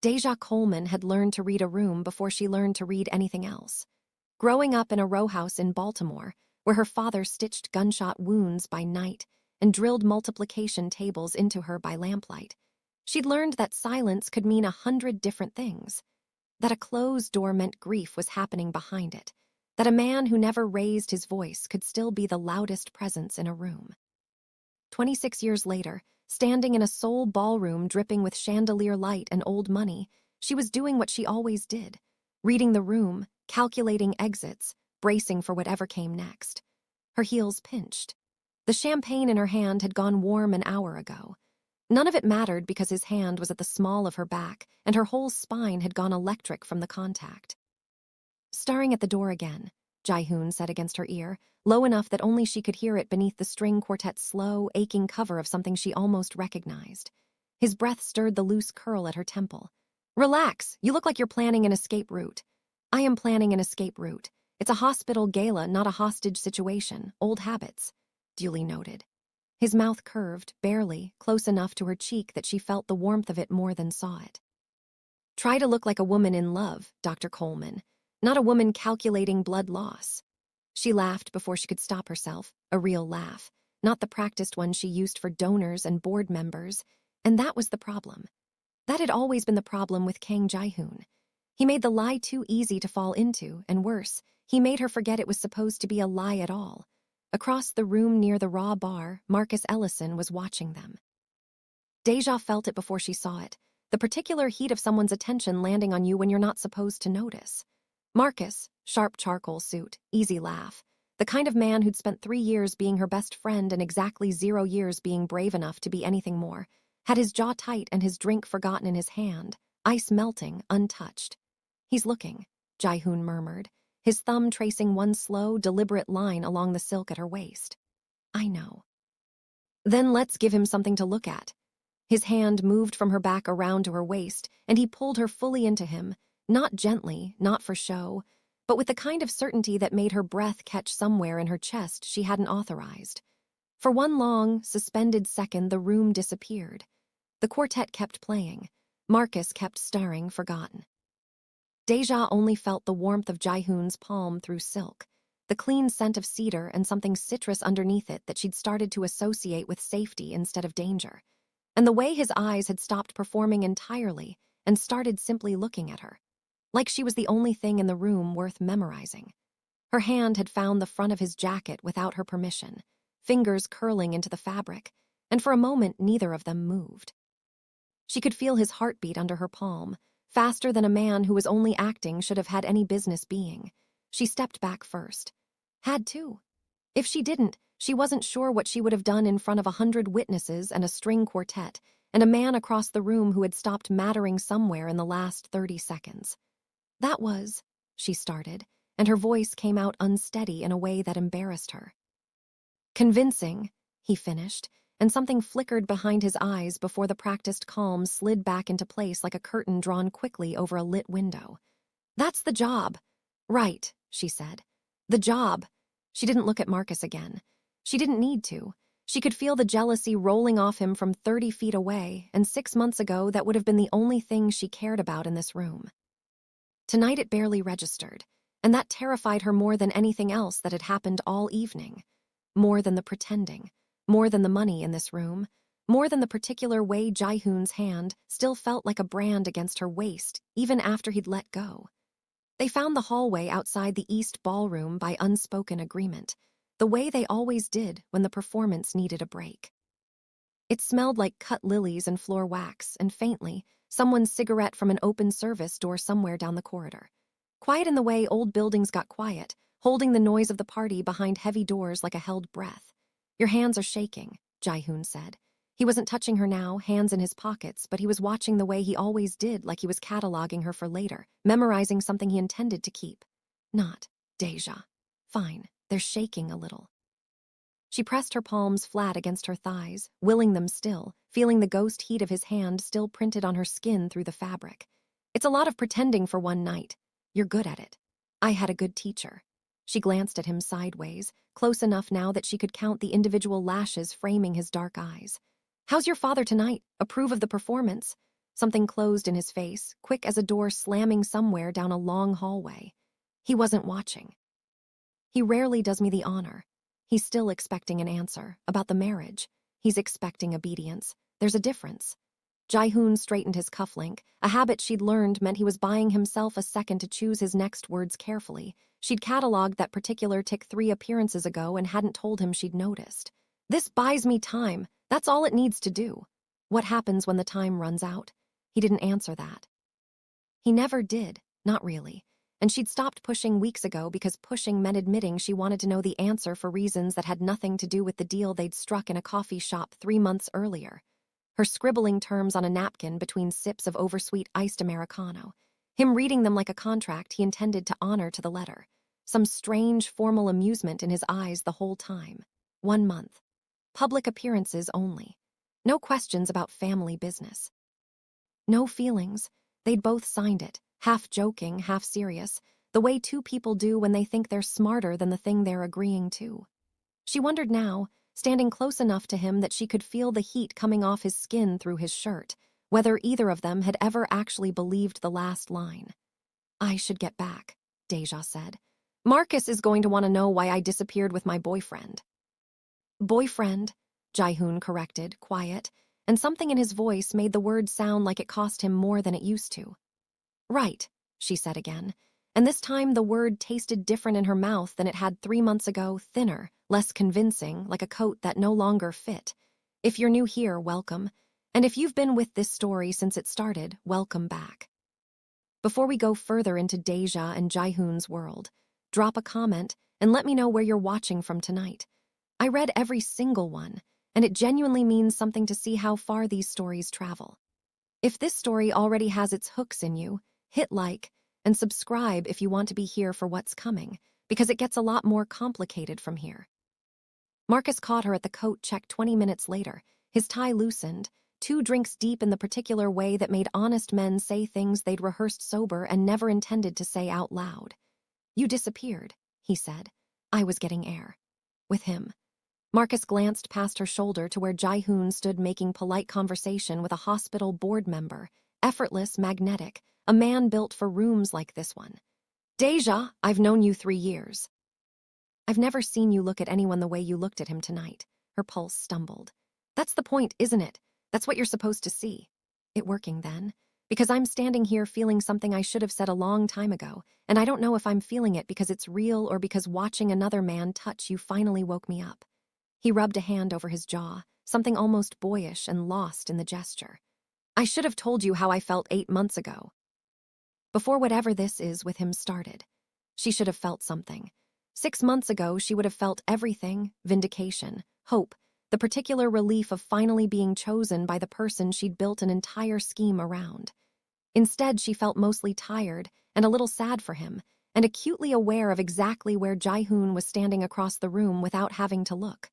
Deja Coleman had learned to read a room before she learned to read anything else. Growing up in a row house in Baltimore, where her father stitched gunshot wounds by night and drilled multiplication tables into her by lamplight, she'd learned that silence could mean 100 different things, that a closed door meant grief was happening behind it, that a man who never raised his voice could still be the loudest presence in a room. 26 years later, standing in a soul ballroom dripping with chandelier light and old money, she was doing what she always did, reading the room, calculating exits, bracing for whatever came next. Her heels pinched. The champagne in her hand had gone warm an hour ago. None of it mattered because his hand was at the small of her back and her whole spine had gone electric from the contact. Staring at the door again, Jai-hoon said against her ear, low enough that only she could hear it beneath the string quartet's slow, aching cover of something she almost recognized. His breath stirred the loose curl at her temple. "Relax, you look like you're planning an escape route." "I am planning an escape route. It's a hospital gala, not a hostage situation. Old habits," duly noted. His mouth curved, barely, close enough to her cheek that she felt the warmth of it more than saw it. "Try to look like a woman in love, Dr. Coleman, not a woman calculating blood loss." She laughed before she could stop herself, a real laugh, not the practiced one she used for donors and board members, and that was the problem. That had always been the problem with Kang Jae-hoon. He made the lie too easy to fall into, and worse, he made her forget it was supposed to be a lie at all. Across the room near the Raw bar, Marcus Ellison was watching them. Deja felt it before she saw it, the particular heat of someone's attention landing on you when you're not supposed to notice. Marcus, sharp charcoal suit, easy laugh, the kind of man who'd spent 3 years being her best friend and exactly 0 years being brave enough to be anything more, had his jaw tight and his drink forgotten in his hand, ice melting, untouched. "He's looking," Jai-hoon murmured, his thumb tracing one slow, deliberate line along the silk at her waist. "I know." "Then let's give him something to look at." His hand moved from her back around to her waist, and he pulled her fully into him, not gently, not for show, but with the kind of certainty that made her breath catch somewhere in her chest she hadn't authorized. For one long, suspended second, the room disappeared. The quartet kept playing. Marcus kept staring, forgotten. Deja only felt the warmth of Jai-hoon's palm through silk, the clean scent of cedar and something citrus underneath it that she'd started to associate with safety instead of danger. And the way his eyes had stopped performing entirely and started simply looking at her, like she was the only thing in the room worth memorizing. Her hand had found the front of his jacket without her permission, fingers curling into the fabric, and for a moment neither of them moved. She could feel his heartbeat under her palm, faster than a man who was only acting should have had any business being. She stepped back first. Had to. If she didn't, she wasn't sure what she would have done in front of 100 witnesses and a string quartet, and a man across the room who had stopped mattering somewhere in the last 30 seconds. "That was," she started, and her voice came out unsteady in a way that embarrassed her. "Convincing," he finished, and something flickered behind his eyes before the practiced calm slid back into place like a curtain drawn quickly over a lit window. "That's the job." "Right," she said. "The job." She didn't look at Marcus again. She didn't need to. She could feel the jealousy rolling off him from 30 feet away, and 6 months ago that would have been the only thing she cared about in this room. Tonight it barely registered, and that terrified her more than anything else that had happened all evening. More than the pretending, more than the money in this room, more than the particular way Jai-hoon's hand still felt like a brand against her waist, even after he'd let go. They found the hallway outside the East Ballroom by unspoken agreement, the way they always did when the performance needed a break. It smelled like cut lilies and floor wax, and faintly, someone's cigarette from an open service door somewhere down the corridor. Quiet in the way old buildings got quiet, holding the noise of the party behind heavy doors like a held breath. "Your hands are shaking," Jai-hoon said. He wasn't touching her now, hands in his pockets, but he was watching the way he always did, like he was cataloging her for later, memorizing something he intended to keep. "Not, Deja. Fine, they're shaking a little." She pressed her palms flat against her thighs, willing them still, feeling the ghost heat of his hand still printed on her skin through the fabric. "It's a lot of pretending for one night. You're good at it. I had a good teacher." She glanced at him sideways, close enough now that she could count the individual lashes framing his dark eyes. "How's your father tonight? Approve of the performance?" Something closed in his face, quick as a door slamming somewhere down a long hallway. He wasn't watching. He rarely does me the honor. He's still expecting an answer about the marriage. He's expecting obedience. There's a difference. Jae-hoon straightened his cufflink. A habit she'd learned meant he was buying himself a second to choose his next words carefully. She'd cataloged that particular tick 3 appearances ago and hadn't told him she'd noticed. This buys me time. That's all it needs to do. What happens when the time runs out? He didn't answer that. He never did, not really. And she'd stopped pushing weeks ago because pushing meant admitting she wanted to know the answer for reasons that had nothing to do with the deal they'd struck in a coffee shop 3 months earlier. Her scribbling terms on a napkin between sips of oversweet iced Americano. Him reading them like a contract he intended to honor to the letter. Some strange, formal amusement in his eyes the whole time. 1 month. Public appearances only. No questions about family business. No feelings. They'd both signed it, half joking, half serious, the way 2 people do when they think they're smarter than the thing they're agreeing to. She wondered now, standing close enough to him that she could feel the heat coming off his skin through his shirt, whether either of them had ever actually believed the last line. I should get back, Deja said. Marcus is going to want to know why I disappeared with my boyfriend. Boyfriend, Jae-hoon corrected, quiet, and something in his voice made the word sound like it cost him more than it used to. Right, she said again, and this time the word tasted different in her mouth than it had 3 months ago, thinner, less convincing, like a coat that no longer fit. If you're new here, welcome, and if you've been with this story since it started, welcome back. Before we go further into Deja and Jae-hoon's world, drop a comment and let me know where you're watching from tonight. I read every single one, and it genuinely means something to see how far these stories travel. If this story already has its hooks in you, hit like and subscribe if you want to be here for what's coming, because it gets a lot more complicated from here. Marcus caught her at the coat check 20 minutes later, his tie loosened, 2 drinks deep in the particular way that made honest men say things they'd rehearsed sober and never intended to say out loud. You disappeared, he said. I was getting air. With him. Marcus glanced past her shoulder to where Jae-hoon stood making polite conversation with a hospital board member, effortless, magnetic, a man built for rooms like this one. Deja, I've known you 3 years. I've never seen you look at anyone the way you looked at him tonight. Her pulse stumbled. That's the point, isn't it? That's what you're supposed to see. It working then? Because I'm standing here feeling something I should have said a long time ago, and I don't know if I'm feeling it because it's real or because watching another man touch you finally woke me up. He rubbed a hand over his jaw, something almost boyish and lost in the gesture. I should have told you how I felt 8 months ago. Before whatever this is with him started. She should have felt something. 6 months ago, she would have felt everything, vindication, hope, the particular relief of finally being chosen by the person she'd built an entire scheme around. Instead, she felt mostly tired and a little sad for him, and acutely aware of exactly where Jae-hoon was standing across the room without having to look.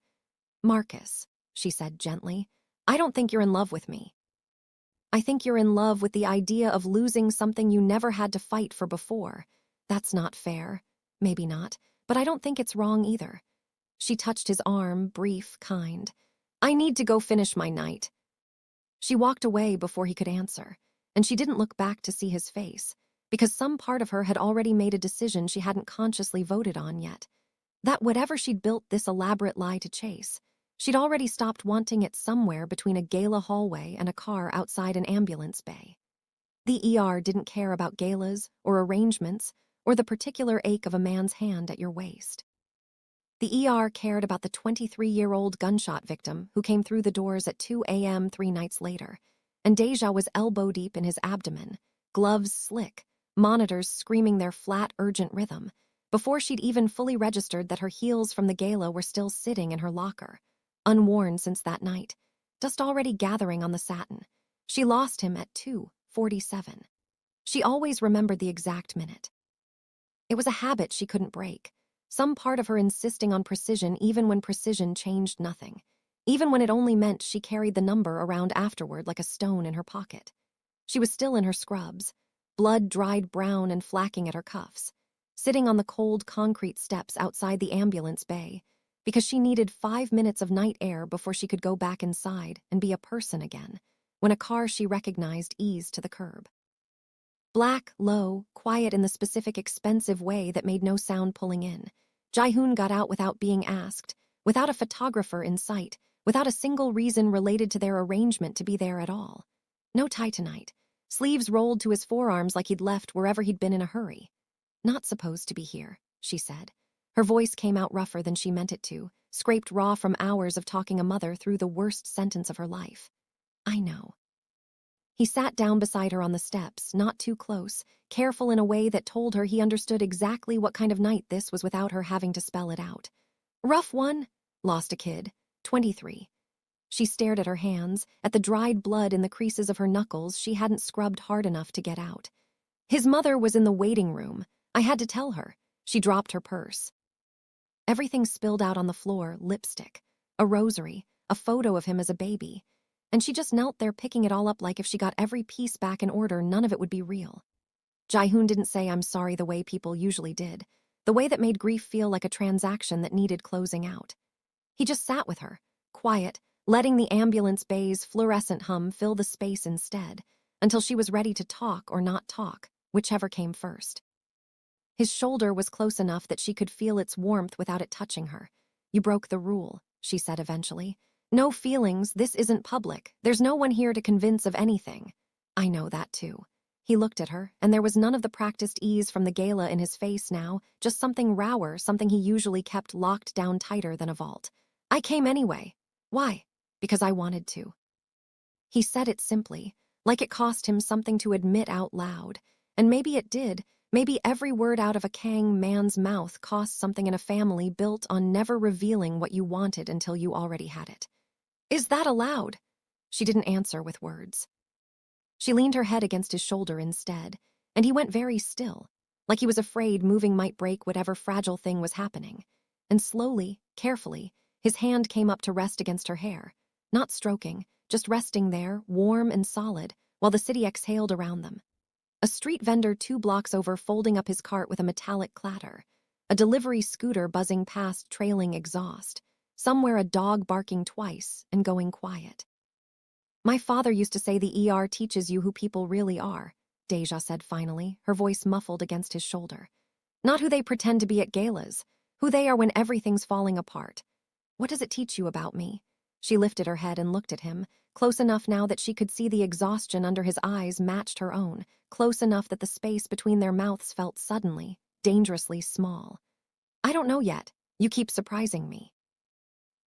Marcus, she said gently, I don't think you're in love with me. I think you're in love with the idea of losing something you never had to fight for before. That's not fair. Maybe not, but I don't think it's wrong either. She touched his arm, brief, kind. I need to go finish my night. She walked away before he could answer, and she didn't look back to see his face, because some part of her had already made a decision she hadn't consciously voted on yet. That whatever she'd built this elaborate lie to chase, she'd already stopped wanting it somewhere between a gala hallway and a car outside an ambulance bay. The ER didn't care about galas or arrangements or the particular ache of a man's hand at your waist. The ER cared about the 23-year-old gunshot victim who came through the doors at 2 a.m. 3 nights later, and Deja was elbow-deep in his abdomen, gloves slick, monitors screaming their flat, urgent rhythm, before she'd even fully registered that her heels from the gala were still sitting in her locker, unworn since that night, dust already gathering on the satin. She lost him at 2:47. She always remembered the exact minute. It was a habit she couldn't break, some part of her insisting on precision even when precision changed nothing, even when it only meant she carried the number around afterward like a stone in her pocket. She was still in her scrubs, blood dried brown and flacking at her cuffs, sitting on the cold concrete steps outside the ambulance bay, because she needed 5 minutes of night air before she could go back inside and be a person again, when a car she recognized eased to the curb. Black, low, quiet in the specific expensive way that made no sound pulling in. Jae-hoon got out without being asked, without a photographer in sight, without a single reason related to their arrangement to be there at all. No tie tonight. Sleeves rolled to his forearms like he'd left wherever he'd been in a hurry. Not supposed to be here, she said. Her voice came out rougher than she meant it to, scraped raw from hours of talking a mother through the worst sentence of her life. I know. He sat down beside her on the steps, not too close, careful in a way that told her he understood exactly what kind of night this was without her having to spell it out. Rough one? Lost a kid. 23. She stared at her hands, at the dried blood in the creases of her knuckles she hadn't scrubbed hard enough to get out. His mother was in the waiting room. I had to tell her. She dropped her purse. Everything spilled out on the floor, lipstick, a rosary, a photo of him as a baby. And she just knelt there picking it all up like if she got every piece back in order, none of it would be real. Jae-hoon didn't say I'm sorry the way people usually did, the way that made grief feel like a transaction that needed closing out. He just sat with her, quiet, letting the ambulance bay's fluorescent hum fill the space instead, until she was ready to talk or not talk, whichever came first. His shoulder was close enough that she could feel its warmth without it touching her. You broke the rule, she said eventually. No feelings, this isn't public. There's no one here to convince of anything. I know that too. He looked at her, and there was none of the practiced ease from the gala in his face now, just something rower, something he usually kept locked down tighter than a vault. I came anyway. Why? Because I wanted to. He said it simply, like it cost him something to admit out loud. And maybe it did. Maybe every word out of a Kang man's mouth cost something in a family built on never revealing what you wanted until you already had it. Is that allowed? She didn't answer with words. She leaned her head against his shoulder instead, and he went very still, like he was afraid moving might break whatever fragile thing was happening. And slowly, carefully, his hand came up to rest against her hair, not stroking, just resting there, warm and solid, while the city exhaled around them. A street vendor 2 blocks over folding up his cart with a metallic clatter, a delivery scooter buzzing past trailing exhaust, somewhere a dog barking twice and going quiet. My father used to say the ER teaches you who people really are, Deja said finally, her voice muffled against his shoulder. Not who they pretend to be at galas, who they are when everything's falling apart. What does it teach you about me? She lifted her head and looked at him, close enough now that she could see the exhaustion under his eyes matched her own, close enough that the space between their mouths felt suddenly, dangerously small. I don't know yet. You keep surprising me.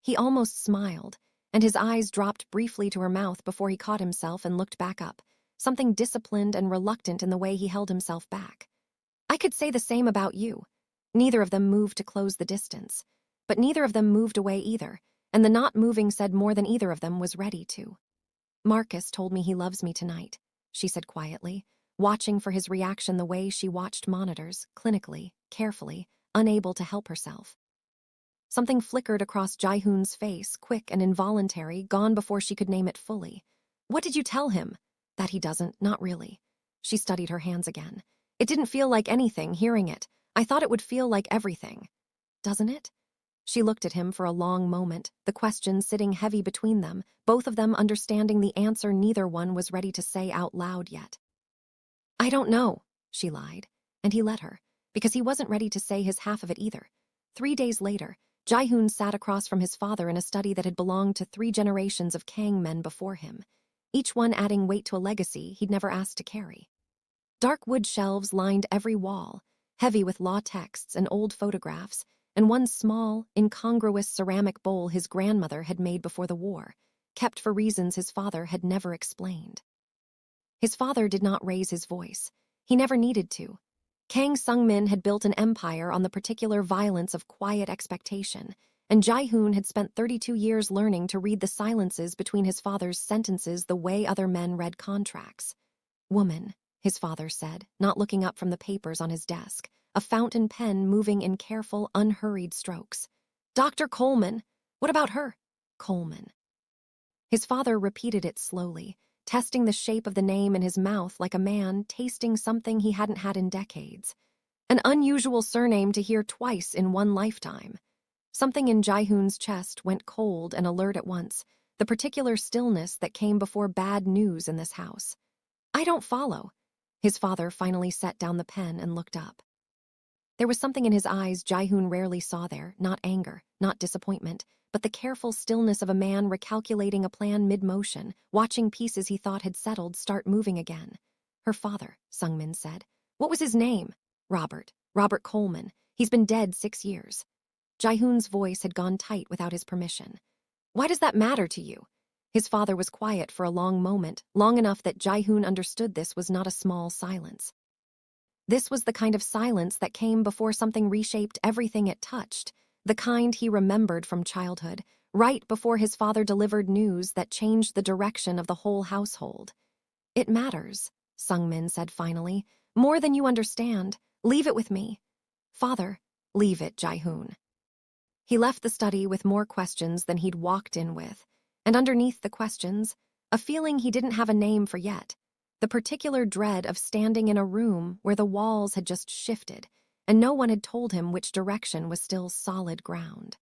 He almost smiled, and his eyes dropped briefly to her mouth before he caught himself and looked back up, something disciplined and reluctant in the way he held himself back. I could say the same about you. Neither of them moved to close the distance, but neither of them moved away either, and the not moving said more than either of them was ready to. Marcus told me he loves me tonight, she said quietly, watching for his reaction the way she watched monitors, clinically, carefully, unable to help herself. Something flickered across Jae-hoon's face, quick and involuntary, gone before she could name it fully. What did you tell him? That he doesn't, not really. She studied her hands again. It didn't feel like anything, hearing it. I thought it would feel like everything. Doesn't it? She looked at him for a long moment, the question sitting heavy between them, both of them understanding the answer neither one was ready to say out loud yet. I don't know, she lied, and he let her, because he wasn't ready to say his half of it either. 3 days later, Jae-hoon sat across from his father in a study that had belonged to 3 generations of Kang men before him, each one adding weight to a legacy he'd never asked to carry. Dark wood shelves lined every wall, heavy with law texts and old photographs, and one small, incongruous ceramic bowl his grandmother had made before the war, kept for reasons his father had never explained. His father did not raise his voice. He never needed to. Kang Sung-min had built an empire on the particular violence of quiet expectation, and Jae-hoon had spent 32 years learning to read the silences between his father's sentences the way other men read contracts. Woman, his father said, not looking up from the papers on his desk, a fountain pen moving in careful, unhurried strokes. Dr. Coleman. What about her? Coleman. His father repeated it slowly, testing the shape of the name in his mouth like a man tasting something he hadn't had in decades. An unusual surname to hear twice in one lifetime. Something in Jae-hoon's chest went cold and alert at once, the particular stillness that came before bad news in this house. I don't follow. His father finally set down the pen and looked up. There was something in his eyes Jaehoon rarely saw there, not anger, not disappointment, but the careful stillness of a man recalculating a plan mid-motion, watching pieces he thought had settled start moving again. Her father, Sungmin said. What was his name? Robert Coleman. He's been dead 6 years. Jaehoon's voice had gone tight without his permission. Why does that matter to you? His father was quiet for a long moment, long enough that Jaehoon understood this was not a small silence. This was the kind of silence that came before something reshaped everything it touched, the kind he remembered from childhood, right before his father delivered news that changed the direction of the whole household. It matters, Sungmin said finally, more than you understand. Leave it with me. Father, leave it, Jaehoon. He left the study with more questions than he'd walked in with, and underneath the questions, a feeling he didn't have a name for yet. The particular dread of standing in a room where the walls had just shifted, and no one had told him which direction was still solid ground.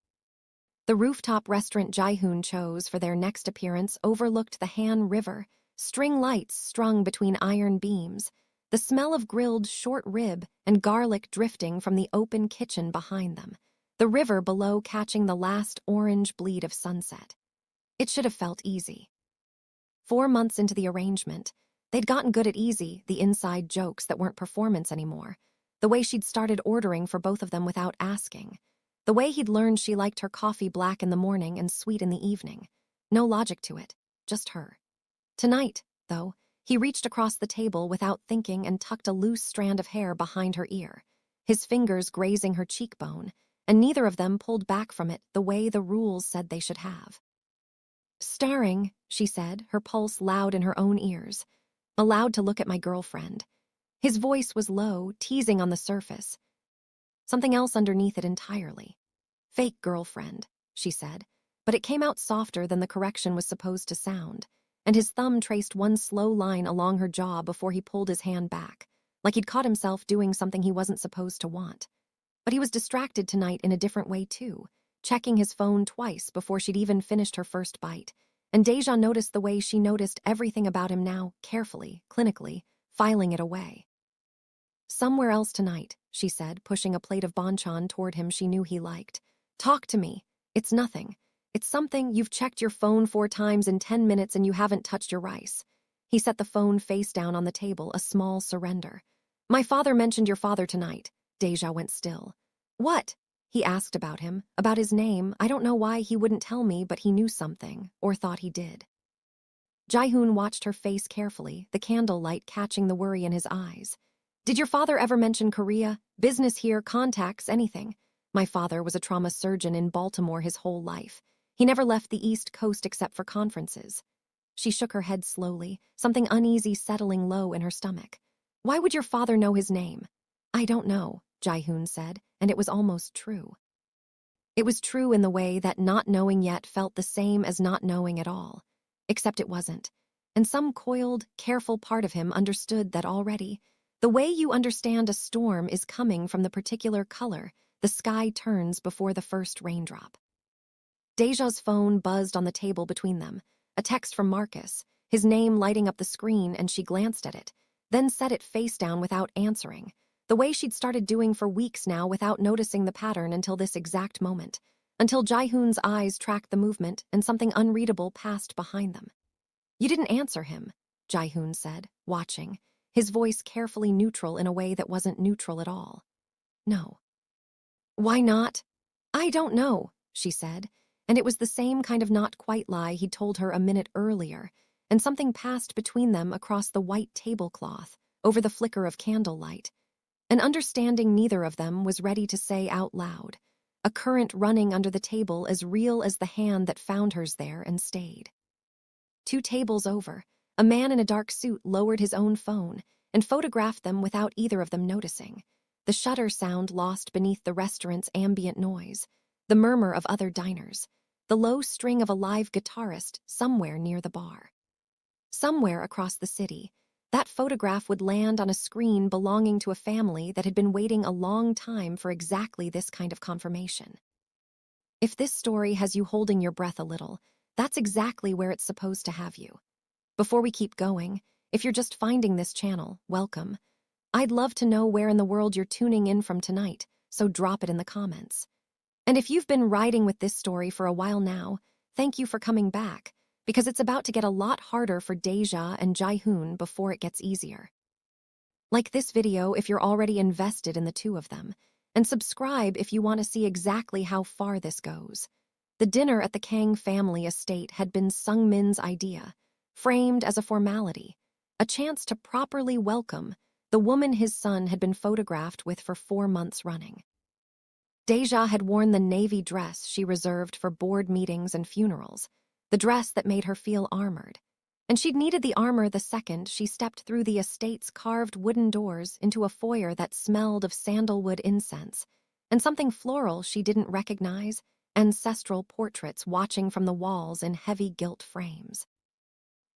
The rooftop restaurant Jaehoon chose for their next appearance overlooked the Han River, string lights strung between iron beams, the smell of grilled short rib and garlic drifting from the open kitchen behind them, the river below catching the last orange bleed of sunset. It should have felt easy. 4 months into the arrangement, they'd gotten good at easy, the inside jokes that weren't performance anymore, the way she'd started ordering for both of them without asking, the way he'd learned she liked her coffee black in the morning and sweet in the evening. No logic to it, just her. Tonight, though, he reached across the table without thinking and tucked a loose strand of hair behind her ear, his fingers grazing her cheekbone, and neither of them pulled back from it the way the rules said they should have. Starring, she said, her pulse loud in her own ears. Allowed to look at my girlfriend. His voice was low, teasing on the surface. Something else underneath it entirely. Fake girlfriend, she said, but it came out softer than the correction was supposed to sound, and his thumb traced one slow line along her jaw before he pulled his hand back, like he'd caught himself doing something he wasn't supposed to want. But he was distracted tonight in a different way too, checking his phone twice before she'd even finished her first bite, and Deja noticed the way she noticed everything about him now, carefully, clinically, filing it away. Somewhere else tonight, she said, pushing a plate of banchan toward him she knew he liked. Talk to me. It's nothing. It's something you've checked your phone 4 times in 10 minutes and you haven't touched your rice. He set the phone face down on the table, a small surrender. My father mentioned your father tonight. Deja went still. What? He asked about him, about his name. I don't know why he wouldn't tell me, but he knew something, or thought he did. Jaehoon watched her face carefully, the candlelight catching the worry in his eyes. Did your father ever mention Korea? Business here, contacts, anything? My father was a trauma surgeon in Baltimore his whole life. He never left the East Coast except for conferences. She shook her head slowly, something uneasy settling low in her stomach. Why would your father know his name? I don't know, Jaehoon said, and it was almost true. It was true in the way that not knowing yet felt the same as not knowing at all. Except it wasn't. And some coiled, careful part of him understood that already. The way you understand a storm is coming from the particular color the sky turns before the first raindrop. Deja's phone buzzed on the table between them. A text from Marcus, his name lighting up the screen, and she glanced at it, then set it face down without answering. The way she'd started doing for weeks now without noticing the pattern until this exact moment, until Jaehoon's eyes tracked the movement and something unreadable passed behind them. You didn't answer him, Jaehoon said, watching, his voice carefully neutral in a way that wasn't neutral at all. No. Why not? I don't know, she said, and it was the same kind of not quite lie he'd told her a minute earlier, and something passed between them across the white tablecloth, over the flicker of candlelight. An understanding neither of them was ready to say out loud, a current running under the table as real as the hand that found hers there and stayed. 2 tables over, a man in a dark suit lowered his own phone and photographed them without either of them noticing, the shutter sound lost beneath the restaurant's ambient noise, the murmur of other diners, the low string of a live guitarist somewhere near the bar. Somewhere across the city, that photograph would land on a screen belonging to a family that had been waiting a long time for exactly this kind of confirmation. If this story has you holding your breath a little, That's exactly where it's supposed to have you. Before we keep going, if you're just finding this channel, welcome. I'd love to know where in the world you're tuning in from tonight, so drop it in the comments. And if you've been riding with this story for a while now, thank you for coming back, because it's about to get a lot harder for Deja and Jaehoon before it gets easier. Like this video if you're already invested in the two of them, and subscribe if you want to see exactly how far this goes. The dinner at the Kang family estate had been Sungmin's idea, framed as a formality, a chance to properly welcome the woman his son had been photographed with for 4 months running. Deja had worn the navy dress she reserved for board meetings and funerals, the dress that made her feel armored. And she'd needed the armor the second she stepped through the estate's carved wooden doors into a foyer that smelled of sandalwood incense, and something floral she didn't recognize, ancestral portraits watching from the walls in heavy gilt frames.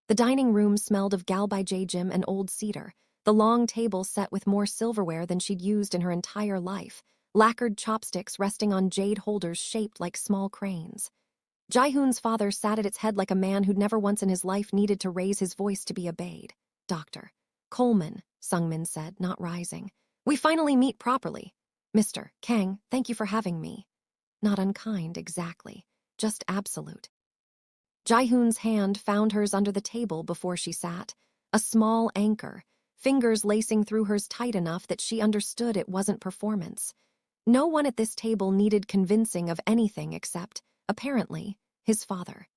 The dining room smelled of galbijajim and old cedar, the long table set with more silverware than she'd used in her entire life, lacquered chopsticks resting on jade holders shaped like small cranes. Jaehoon's father sat at its head like a man who'd never once in his life needed to raise his voice to be obeyed. "Dr. Coleman," Sungmin said, not rising. "We finally meet properly. Mr. Kang, thank you for having me." Not unkind, exactly. Just absolute. Jaehoon's hand found hers under the table before she sat, a small anchor, fingers lacing through hers tight enough that she understood it wasn't performance. No one at this table needed convincing of anything except, apparently, his father.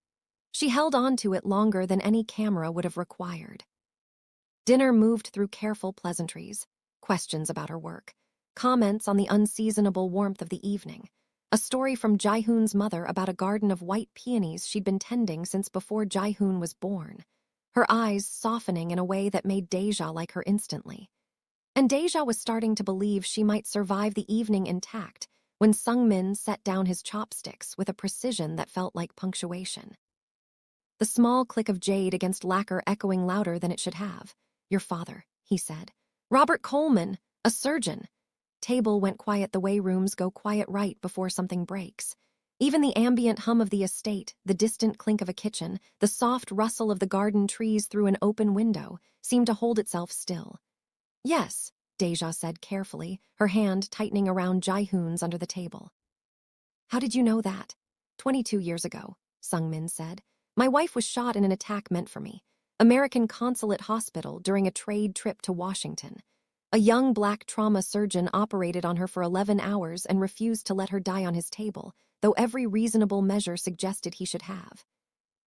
She held on to it longer than any camera would have required. Dinner moved through careful pleasantries, questions about her work, comments on the unseasonable warmth of the evening, a story from Jaehoon's mother about a garden of white peonies she'd been tending since before Jaehoon was born, her eyes softening in a way that made Deja like her instantly. And Deja was starting to believe she might survive the evening intact when Sungmin set down his chopsticks with a precision that felt like punctuation. The small click of jade against lacquer echoing louder than it should have. "Your father," he said. "Robert Coleman, a surgeon." Table went quiet the way rooms go quiet right before something breaks. Even the ambient hum of the estate, the distant clink of a kitchen, the soft rustle of the garden trees through an open window, seemed to hold itself still. "Yes," Deja said carefully, her hand tightening around Jaehoon's under the table. "How did you know that?" 22 years ago, Sungmin said. "My wife was shot in an attack meant for me. American Consulate Hospital during a trade trip to Washington. A young black trauma surgeon operated on her for 11 hours and refused to let her die on his table, though every reasonable measure suggested he should have."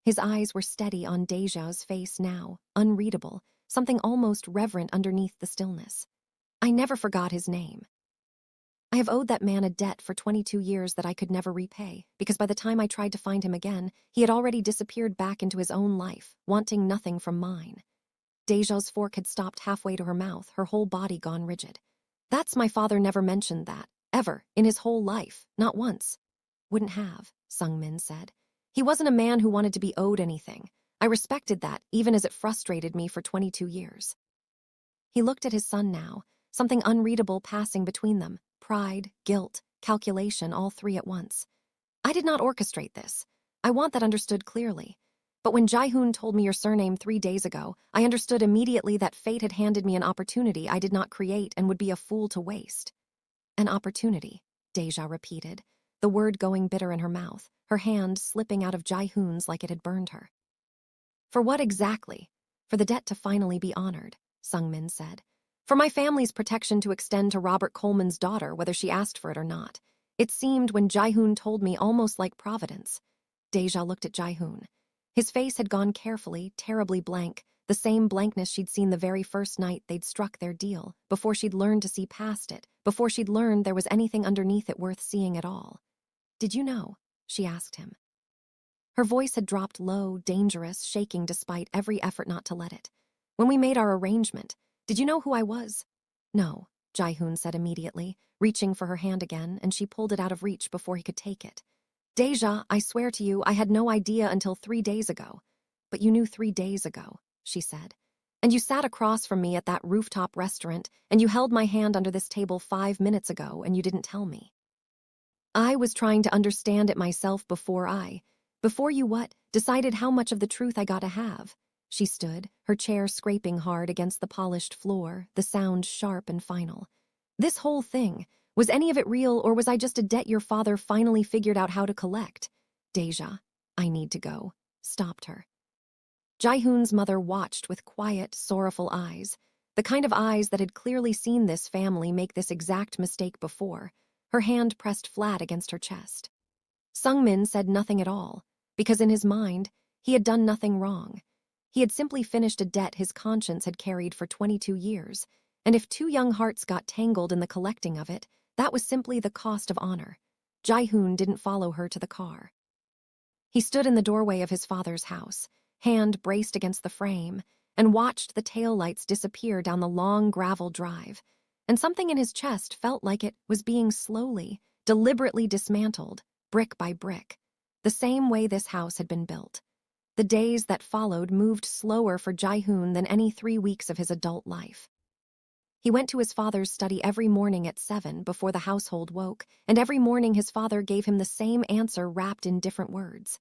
His eyes were steady on Deja's face now, unreadable, something almost reverent underneath the stillness. "I never forgot his name. I have owed that man a debt for 22 years that I could never repay, because by the time I tried to find him again, he had already disappeared back into his own life, wanting nothing from mine." Deja's fork had stopped halfway to her mouth, her whole body gone rigid. "That's my father never mentioned that, ever, in his whole life, not once." "Wouldn't have," Sungmin said. "He wasn't a man who wanted to be owed anything. I respected that, even as it frustrated me for 22 years. He looked at his son now, something unreadable passing between them, pride, guilt, calculation, all three at once. "I did not orchestrate this. I want that understood clearly. But when Jaehoon told me your surname 3 days ago, I understood immediately that fate had handed me an opportunity I did not create and would be a fool to waste." "An opportunity," Deja repeated, the word going bitter in her mouth, her hand slipping out of Jaehoon's like it had burned her. "For what exactly?" "For the debt to finally be honored," Sungmin said. "For my family's protection to extend to Robert Coleman's daughter, whether she asked for it or not. It seemed, when Jaehoon told me, almost like providence." Deja looked at Jaehoon. His face had gone carefully, terribly blank, the same blankness she'd seen the very first night they'd struck their deal, before she'd learned to see past it, before she'd learned there was anything underneath it worth seeing at all. "Did you know?" she asked him. Her voice had dropped low, dangerous, shaking despite every effort not to let it. "When we made our arrangement, did you know who I was?" "No," Jaehoon said immediately, reaching for her hand again, and she pulled it out of reach before he could take it. "Deja, I swear to you, I had no idea until 3 days ago." "But you knew 3 days ago," she said. "And you sat across from me at that rooftop restaurant, and you held my hand under this table 5 minutes ago, and you didn't tell me." "I was trying to understand it myself before you what? decided how much of the truth I got to have. She stood, her chair scraping hard against the polished floor, the sound sharp and final. This whole thing, was any of it real, or was I just a debt your father finally figured out how to collect? Deja, I need to go, stopped her. Jae-hoon's mother watched with quiet, sorrowful eyes, the kind of eyes that had clearly seen this family make this exact mistake before, her hand pressed flat against her chest. Sungmin said nothing at all, because in his mind, he had done nothing wrong. He had simply finished a debt his conscience had carried for 22 years, and if two young hearts got tangled in the collecting of it, that was simply the cost of honor. Jae-hoon didn't follow her to the car. He stood in the doorway of his father's house, hand braced against the frame, and watched the taillights disappear down the long gravel drive, and something in his chest felt like it was being slowly, deliberately dismantled, brick by brick, the same way this house had been built. The days that followed moved slower for Jae-hoon than any 3 weeks of his adult life. He went to his father's study every morning at 7 before the household woke, and every morning his father gave him the same answer wrapped in different words.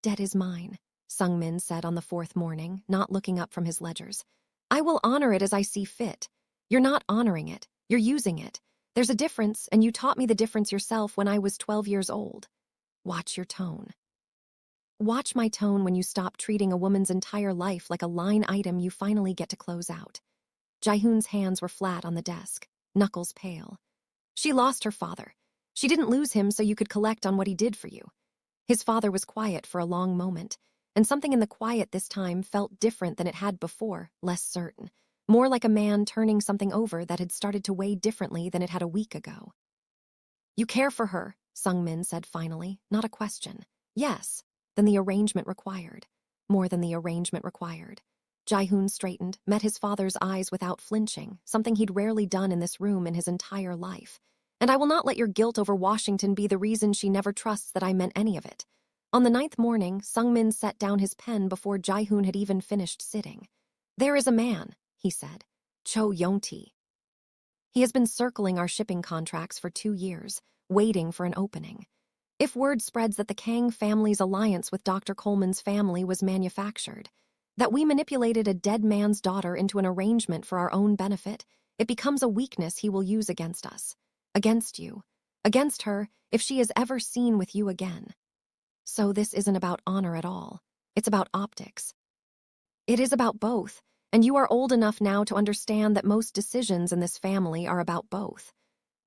Debt is mine, Sungmin said on the 4th morning, not looking up from his ledgers. I will honor it as I see fit. You're not honoring it, you're using it. There's a difference, and you taught me the difference yourself when I was 12 years old. Watch your tone. Watch my tone when you stop treating a woman's entire life like a line item you finally get to close out. Jae-hoon's hands were flat on the desk, knuckles pale. She lost her father. She didn't lose him so you could collect on what he did for you. His father was quiet for a long moment, and something in the quiet this time felt different than it had before, less certain, more like a man turning something over that had started to weigh differently than it had a week ago. You care for her, Sungmin said finally, not a question. Yes, then the arrangement required. More than the arrangement required. Jae-hoon straightened, met his father's eyes without flinching, something he'd rarely done in this room in his entire life. And I will not let your guilt over Washington be the reason she never trusts that I meant any of it. On the 9th morning, Sungmin set down his pen before Jae-hoon had even finished sitting. There is a man, he said. Cho Yong-ti. He has been circling our shipping contracts for 2 years, waiting for an opening. If word spreads that the Kang family's alliance with Dr. Coleman's family was manufactured, that we manipulated a dead man's daughter into an arrangement for our own benefit, it becomes a weakness he will use against us. Against you. Against her, if she is ever seen with you again. So this isn't about honor at all. It's about optics. It is about both, and you are old enough now to understand that most decisions in this family are about both.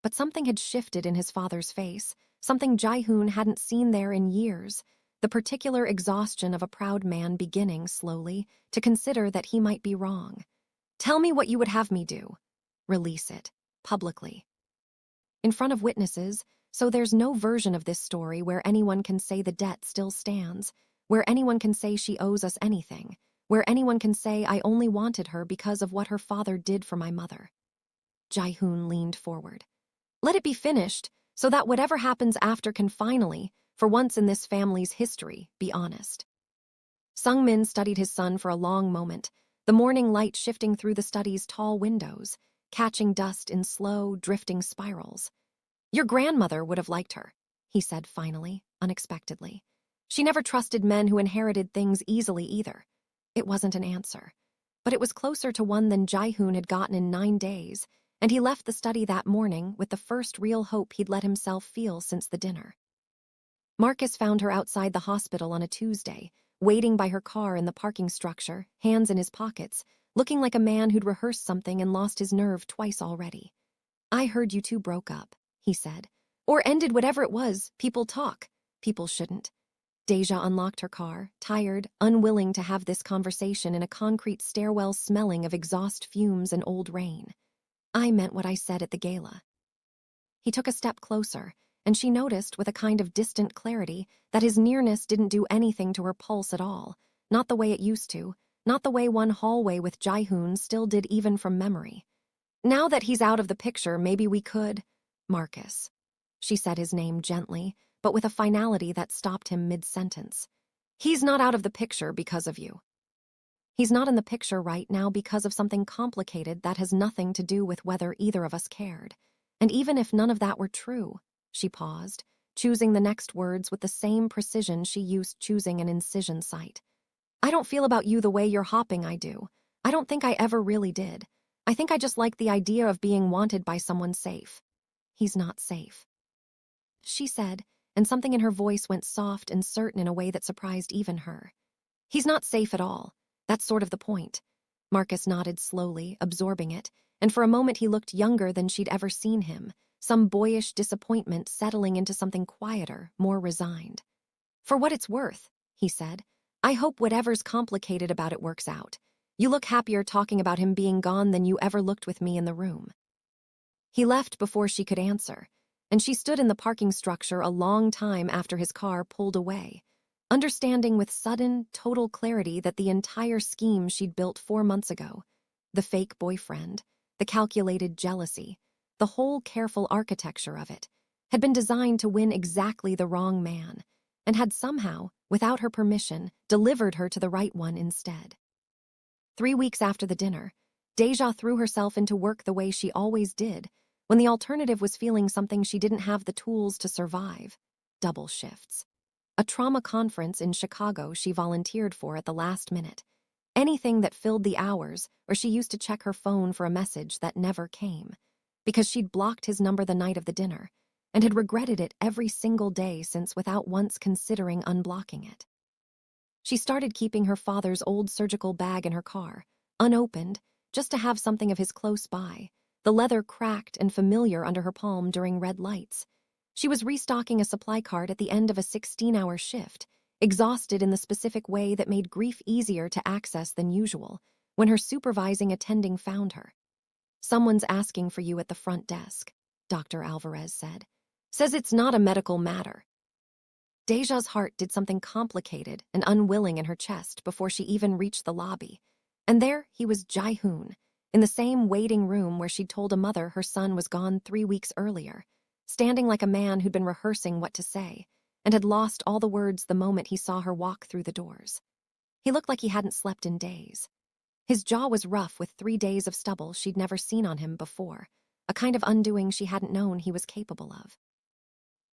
But something had shifted in his father's face, something Jae-hoon hadn't seen there in years, the particular exhaustion of a proud man beginning, slowly, to consider that he might be wrong. Tell me what you would have me do. Release it, publicly. In front of witnesses, so there's no version of this story where anyone can say the debt still stands, where anyone can say she owes us anything, where anyone can say I only wanted her because of what her father did for my mother. Jae-hoon leaned forward. Let it be finished, so that whatever happens after can finally, for once in this family's history, be honest. Sungmin studied his son for a long moment, the morning light shifting through the study's tall windows, catching dust in slow, drifting spirals. Your grandmother would have liked her, he said finally, unexpectedly. She never trusted men who inherited things easily either. It wasn't an answer, but it was closer to one than Jae-hoon had gotten in 9 days, and he left the study that morning with the first real hope he'd let himself feel since the dinner. Marcus found her outside the hospital on a Tuesday, waiting by her car in the parking structure, hands in his pockets, looking like a man who'd rehearsed something and lost his nerve twice already. I heard you two broke up, he said. Or ended whatever it was. People talk. People shouldn't. Deja unlocked her car, tired, unwilling to have this conversation in a concrete stairwell smelling of exhaust fumes and old rain. I meant what I said at the gala. He took a step closer, and she noticed with a kind of distant clarity that his nearness didn't do anything to her pulse at all, not the way it used to, not the way one hallway with Jae-hoon still did even from memory. Now that he's out of the picture, maybe we could… Marcus. She said his name gently, but with a finality that stopped him mid-sentence. He's not out of the picture because of you. He's not in the picture right now because of something complicated that has nothing to do with whether either of us cared. And even if none of that were true, she paused, choosing the next words with the same precision she used choosing an incision site. I don't feel about you the way you're hopping I do. I don't think I ever really did. I think I just like the idea of being wanted by someone safe. He's not safe, she said, and something in her voice went soft and certain in a way that surprised even her. He's not safe at all. That's sort of the point. Marcus nodded slowly, absorbing it, and for a moment he looked younger than she'd ever seen him, some boyish disappointment settling into something quieter, more resigned. For what it's worth, he said, I hope whatever's complicated about it works out. You look happier talking about him being gone than you ever looked with me in the room. He left before she could answer, and she stood in the parking structure a long time after his car pulled away, understanding with sudden, total clarity that the entire scheme she'd built 4 months ago, the fake boyfriend, the calculated jealousy, the whole careful architecture of it, had been designed to win exactly the wrong man, and had somehow, without her permission, delivered her to the right one instead. 3 weeks after the dinner, Deja threw herself into work the way she always did, when the alternative was feeling something she didn't have the tools to survive: double shifts. A trauma conference in Chicago she volunteered for at the last minute. Anything that filled the hours where she used to check her phone for a message that never came, because she'd blocked his number the night of the dinner, and had regretted it every single day since without once considering unblocking it. She started keeping her father's old surgical bag in her car, unopened, just to have something of his close by, the leather cracked and familiar under her palm during red lights. She was restocking a supply cart at the end of a 16-hour shift, exhausted in the specific way that made grief easier to access than usual, when her supervising attending found her. Someone's asking for you at the front desk, Dr. Alvarez said. Says it's not a medical matter. Deja's heart did something complicated and unwilling in her chest before she even reached the lobby. And there he was, Jae-hoon, in the same waiting room where she'd told a mother her son was gone 3 weeks earlier, standing like a man who'd been rehearsing what to say, and had lost all the words the moment he saw her walk through the doors. He looked like he hadn't slept in days. His jaw was rough with 3 days of stubble she'd never seen on him before, a kind of undoing she hadn't known he was capable of.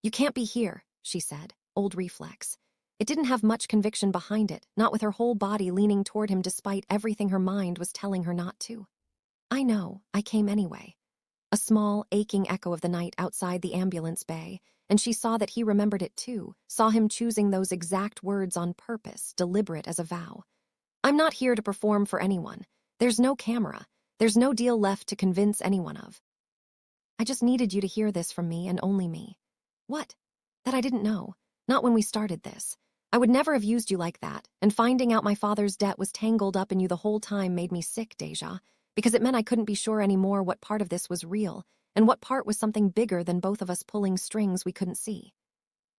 You can't be here, she said, old reflex. It didn't have much conviction behind it, not with her whole body leaning toward him despite everything her mind was telling her not to. I know, I came anyway. A small, aching echo of the night outside the ambulance bay, and she saw that he remembered it too, saw him choosing those exact words on purpose, deliberate as a vow. I'm not here to perform for anyone. There's no camera. There's no deal left to convince anyone of. I just needed you to hear this from me and only me. What? That I didn't know. Not when we started this. I would never have used you like that, and finding out my father's debt was tangled up in you the whole time made me sick, Deja, because it meant I couldn't be sure anymore what part of this was real, and what part was something bigger than both of us pulling strings we couldn't see.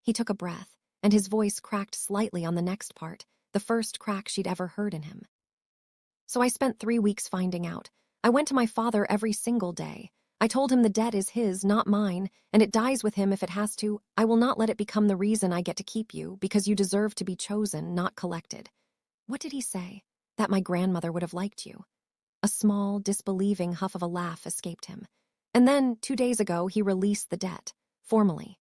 He took a breath, and his voice cracked slightly on the next part, the first crack she'd ever heard in him. So I spent 3 weeks finding out. I went to my father every single day. I told him the debt is his, not mine, and it dies with him if it has to. I will not let it become the reason I get to keep you, because you deserve to be chosen, not collected. What did he say? That my grandmother would have liked you. A small, disbelieving huff of a laugh escaped him. And then, 2 days ago, he released the debt, formally.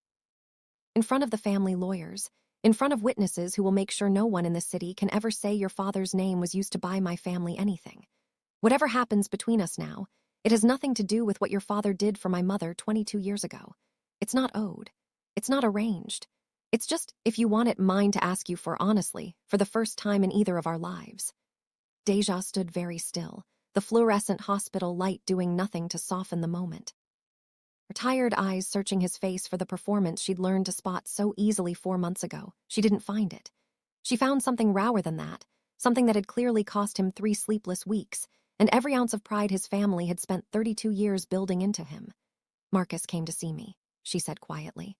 In front of the family lawyers, in front of witnesses who will make sure no one in this city can ever say your father's name was used to buy my family anything. Whatever happens between us now, it has nothing to do with what your father did for my mother 22 years ago. It's not owed. It's not arranged. It's just, if you want it, mine to ask you for honestly, for the first time in either of our lives. Deja stood very still, the fluorescent hospital light doing nothing to soften the moment. Her tired eyes searching his face for the performance she'd learned to spot so easily 4 months ago. She didn't find it. She found something rower than that, something that had clearly cost him 3 sleepless weeks, and every ounce of pride his family had spent 32 years building into him. Marcus came to see me, she said quietly.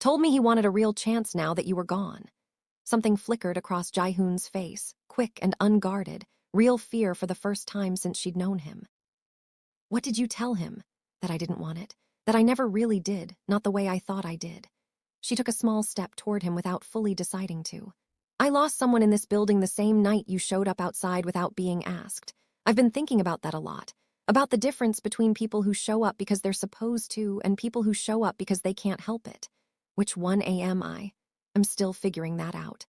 Told me he wanted a real chance now that you were gone. Something flickered across Jae-hoon's face, quick and unguarded, real fear for the first time since she'd known him. What did you tell him? That I didn't want it, that I never really did, not the way I thought I did. She took a small step toward him without fully deciding to. I lost someone in this building the same night you showed up outside without being asked. I've been thinking about that a lot, about the difference between people who show up because they're supposed to and people who show up because they can't help it. Which one am I? I'm still figuring that out.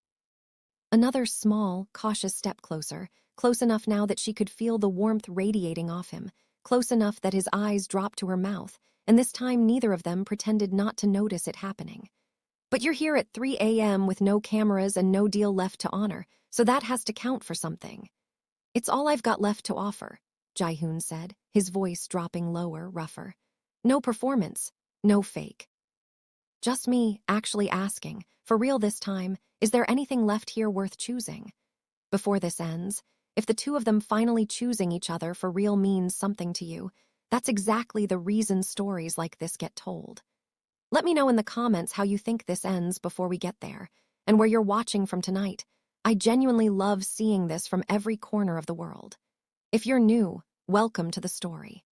Another small, cautious step closer, close enough now that she could feel the warmth radiating off him, close enough that his eyes dropped to her mouth, and this time neither of them pretended not to notice it happening. But you're here at 3 a.m. with no cameras and no deal left to honor, so that has to count for something. It's all I've got left to offer, Jae-hoon said, his voice dropping lower, rougher. No performance, no fake. Just me, actually asking, for real this time, is there anything left here worth choosing? Before this ends, if the two of them finally choosing each other for real means something to you, that's exactly the reason stories like this get told. Let me know in the comments how you think this ends before we get there, and where you're watching from tonight. I genuinely love seeing this from every corner of the world. If you're new, welcome to the story.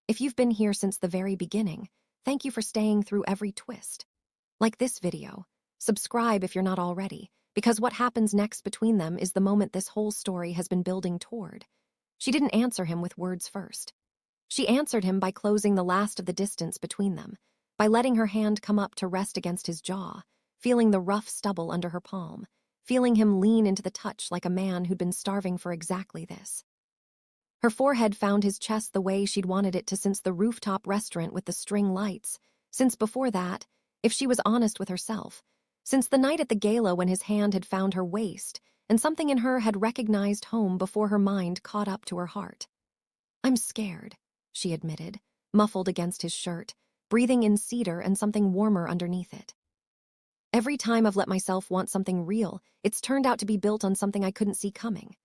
If you've been here since the very beginning, thank you for staying through every twist. Like this video, subscribe if you're not already, because what happens next between them is the moment this whole story has been building toward. She didn't answer him with words first. She answered him by closing the last of the distance between them, by letting her hand come up to rest against his jaw, feeling the rough stubble under her palm, feeling him lean into the touch like a man who'd been starving for exactly this. Her forehead found his chest the way she'd wanted it to since the rooftop restaurant with the string lights, since before that, if she was honest with herself, since the night at the gala when his hand had found her waist, and something in her had recognized home before her mind caught up to her heart. I'm scared, she admitted, muffled against his shirt, breathing in cedar and something warmer underneath it. Every time I've let myself want something real, it's turned out to be built on something I couldn't see coming.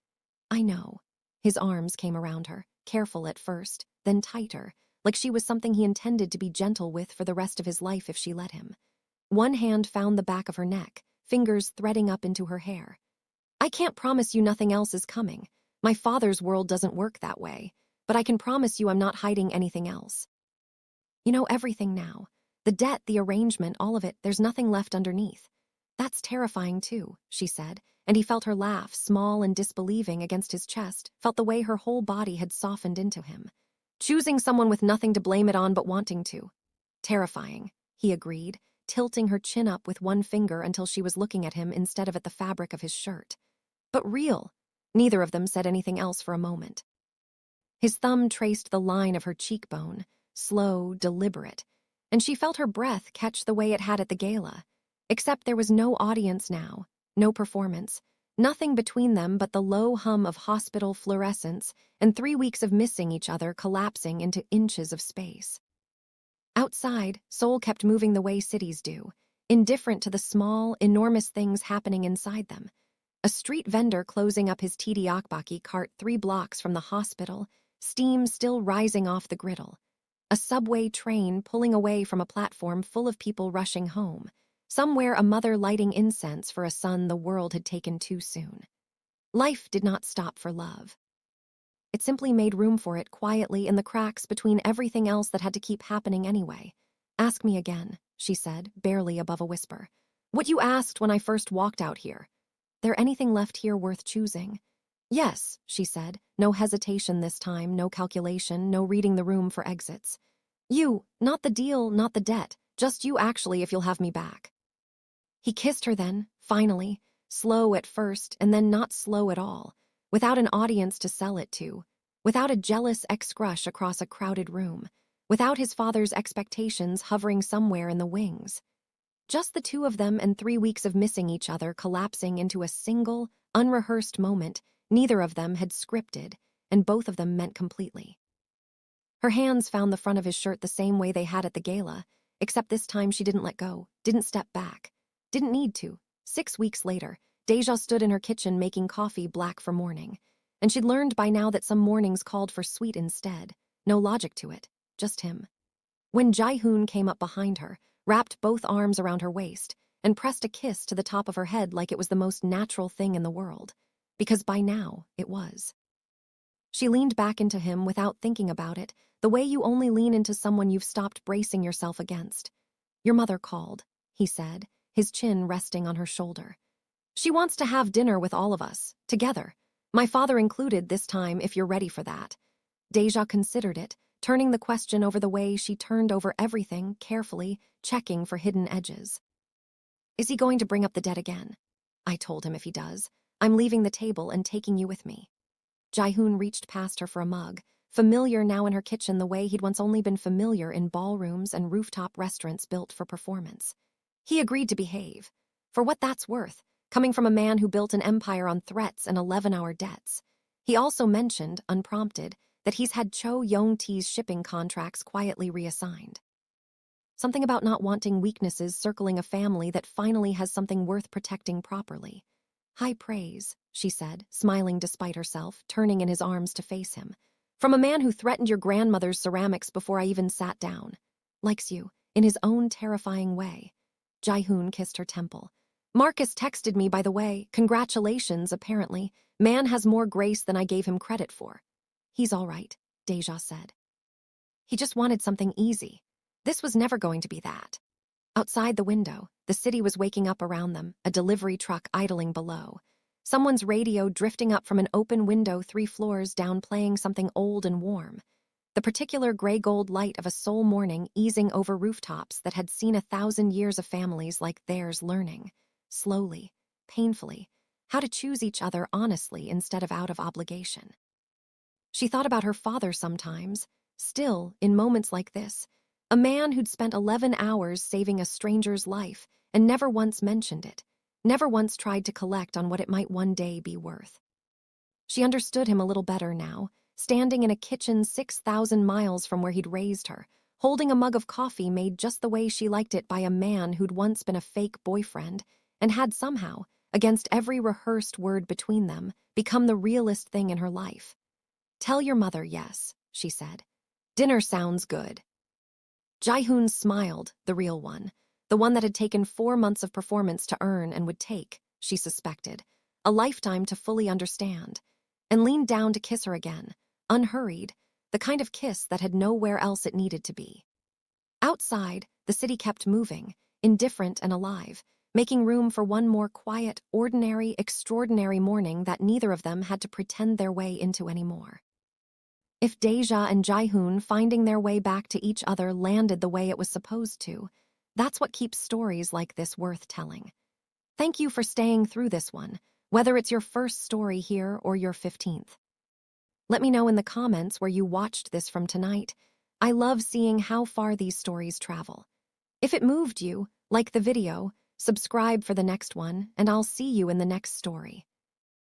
I know. His arms came around her, careful at first, then tighter, like she was something he intended to be gentle with for the rest of his life if she let him. One hand found the back of her neck, fingers threading up into her hair. I can't promise you nothing else is coming. My father's world doesn't work that way, but I can promise you I'm not hiding anything else. You know everything now. The debt, the arrangement, all of it, there's nothing left underneath. That's terrifying too, she said, and he felt her laugh, small and disbelieving against his chest, felt the way her whole body had softened into him. Choosing someone with nothing to blame it on but wanting to. Terrifying, he agreed, tilting her chin up with one finger until she was looking at him instead of at the fabric of his shirt. But real. Neither of them said anything else for a moment. His thumb traced the line of her cheekbone, slow, deliberate, and she felt her breath catch the way it had at the gala. Except there was no audience now, no performance, nothing between them but the low hum of hospital fluorescence and 3 weeks of missing each other collapsing into inches of space. Outside, Seoul kept moving the way cities do, indifferent to the small, enormous things happening inside them. A street vendor closing up his tteokbokki cart 3 blocks from the hospital, steam still rising off the griddle. A subway train pulling away from a platform full of people rushing home. Somewhere a mother lighting incense for a son the world had taken too soon. Life did not stop for love. It simply made room for it quietly in the cracks between everything else that had to keep happening anyway. Ask me again, she said, barely above a whisper. What you asked when I first walked out here. There anything left here worth choosing? Yes, she said, no hesitation this time, no calculation, no reading the room for exits. You, not the deal, not the debt, just you actually if you'll have me back. He kissed her then, finally, slow at first and then not slow at all, without an audience to sell it to, without a jealous ex-crush across a crowded room, without his father's expectations hovering somewhere in the wings. Just the two of them and 3 weeks of missing each other collapsing into a single, unrehearsed moment neither of them had scripted, and both of them meant completely. Her hands found the front of his shirt the same way they had at the gala, except this time she didn't let go, didn't step back. Didn't need to. 6 weeks later, Deja stood in her kitchen making coffee black for morning, and she'd learned by now that some mornings called for sweet instead. No logic to it, just him. When Jae-hoon came up behind her, wrapped both arms around her waist, and pressed a kiss to the top of her head like it was the most natural thing in the world, because by now it was. She leaned back into him without thinking about it, the way you only lean into someone you've stopped bracing yourself against. Your mother called, he said, his chin resting on her shoulder. She wants to have dinner with all of us, together. My father included this time if you're ready for that. Deja considered it, turning the question over the way she turned over everything, carefully, checking for hidden edges. Is he going to bring up the dead again? I told him if he does, I'm leaving the table and taking you with me. Jae-hoon reached past her for a mug, familiar now in her kitchen the way he'd once only been familiar in ballrooms and rooftop restaurants built for performance. He agreed to behave. For what that's worth, coming from a man who built an empire on threats and 11-hour debts. He also mentioned, unprompted, that he's had Cho Yong-Ti's shipping contracts quietly reassigned. Something about not wanting weaknesses circling a family that finally has something worth protecting properly. High praise, she said, smiling despite herself, turning in his arms to face him. From a man who threatened your grandmother's ceramics before I even sat down. Likes you, in his own terrifying way. Jae-hoon kissed her temple. Marcus texted me, by the way. Congratulations, apparently. Man has more grace than I gave him credit for. He's all right, Deja said. He just wanted something easy. This was never going to be that. Outside the window, the city was waking up around them, a delivery truck idling below. Someone's radio drifting up from an open window 3 floors down playing something old and warm. The particular gray-gold light of a Seoul morning easing over rooftops that had seen 1,000 years of families like theirs learning, slowly, painfully, how to choose each other honestly instead of out of obligation. She thought about her father sometimes, still, in moments like this, a man who'd spent 11 hours saving a stranger's life and never once mentioned it, never once tried to collect on what it might one day be worth. She understood him a little better now, standing in a kitchen 6,000 miles from where he'd raised her, holding a mug of coffee made just the way she liked it by a man who'd once been a fake boyfriend and had somehow, against every rehearsed word between them, become the realest thing in her life. Tell your mother yes, she said. Dinner sounds good. Jae-hoon smiled, the real one, the one that had taken 4 months of performance to earn and would take, she suspected, a lifetime to fully understand, and leaned down to kiss her again, unhurried, the kind of kiss that had nowhere else it needed to be. Outside, the city kept moving, indifferent and alive, making room for one more quiet, ordinary, extraordinary morning that neither of them had to pretend their way into anymore. If Deja and Jae-hoon finding their way back to each other landed the way it was supposed to, that's what keeps stories like this worth telling. Thank you for staying through this one, whether it's your first story here or your 15th. Let me know in the comments where you watched this from tonight. I love seeing how far these stories travel. If it moved you, like the video, subscribe for the next one, and I'll see you in the next story.